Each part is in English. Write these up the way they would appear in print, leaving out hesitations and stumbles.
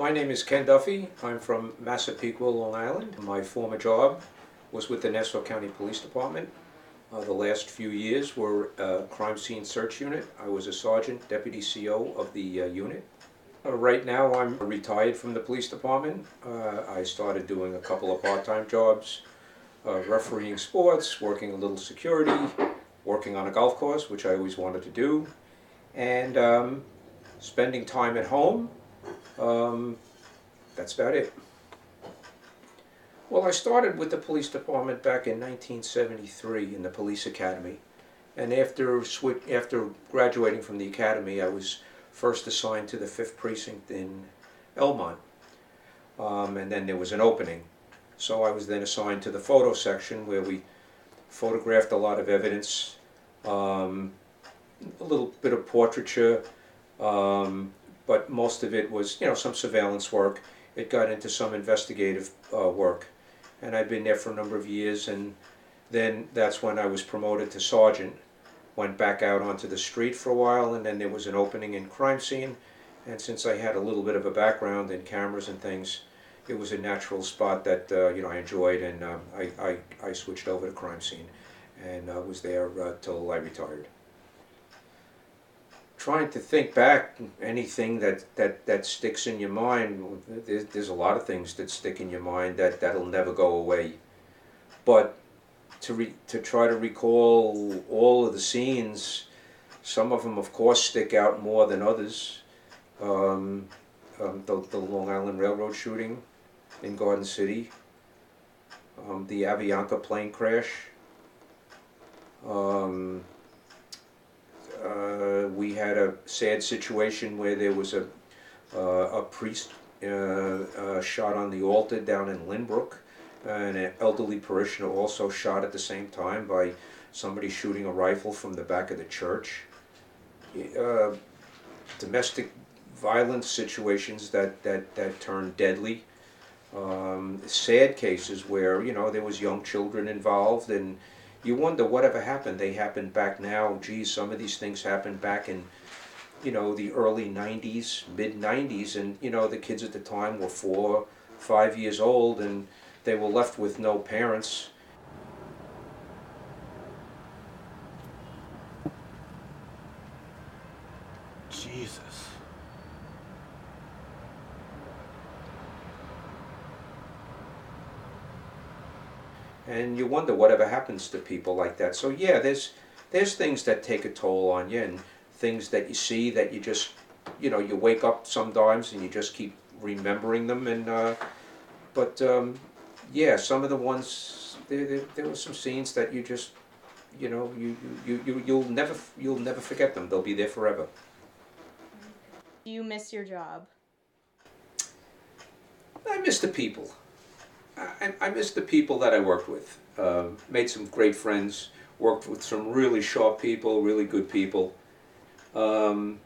My name is Ken Duffy. I'm from Massapequa, Long Island. My former job was with the Nassau County Police Department. The last few years were crime scene search unit. I was a sergeant, deputy CO of the unit. Right now I'm retired from the police department. I started doing a couple of part-time jobs, refereeing sports, working a little security, working on a golf course, which I always wanted to do, and spending time at home. That's about it. Well, I started with the police department back in 1973 in the police academy, and after graduating from the academy, I was first assigned to the 5th precinct in Elmont, and then there was an opening. So I was then assigned to the photo section where we photographed a lot of evidence, a little bit of portraiture, but most of it was, some surveillance work. It got into some investigative work, and I'd been there for a number of years, and then that's when I was promoted to sergeant. Went back out onto the street for a while, and then there was an opening in crime scene, and since I had a little bit of a background in cameras and things, it was a natural spot that I enjoyed, and I switched over to crime scene, and was there till I retired. Trying to think back, anything that sticks in your mind, there's a lot of things that stick in your mind that'll never go away. But to try to recall all of the scenes, some of them of course stick out more than others. The Long Island Railroad shooting in Garden City, the Avianca plane crash. We had a sad situation where there was a priest shot on the altar down in Lynbrook, and an elderly parishioner also shot at the same time by somebody shooting a rifle from the back of the church. Domestic violence situations that turned deadly. Sad cases where there was young children involved, and you wonder whatever happened. They happened back now. Geez, some of these things happened back in, the early 90s, mid 90s, and the kids at the time were 4, 5 years old, and they were left with no parents. Jesus. And you wonder whatever happens to people like that. So yeah, there's things that take a toll on you, and things that you see that you just, you wake up sometimes and you just keep remembering them. And but yeah, some of the ones there were some scenes that you just, you'll never forget them. They'll be there forever. Do you miss your job? I miss the people. I miss the people that I worked with. Made some great friends, worked with some really sharp people, really good people. The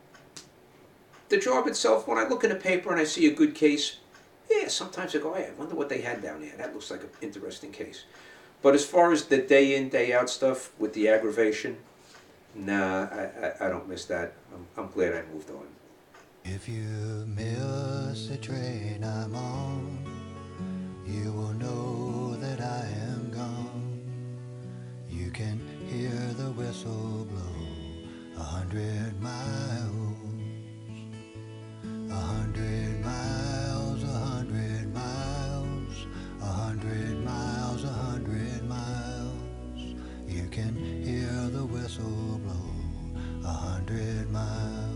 job itself, when I look in a paper and I see a good case, yeah, sometimes I go, hey, I wonder what they had down there. That looks like an interesting case. But as far as the day in, day out stuff with the aggravation, nah, I don't miss that. I'm glad I moved on. If you miss the train I'm on, you will know that I am gone. You can hear the whistle blow 100 miles, 100 miles, 100 miles, 100 miles, 100 miles. You can hear the whistle blow 100 miles.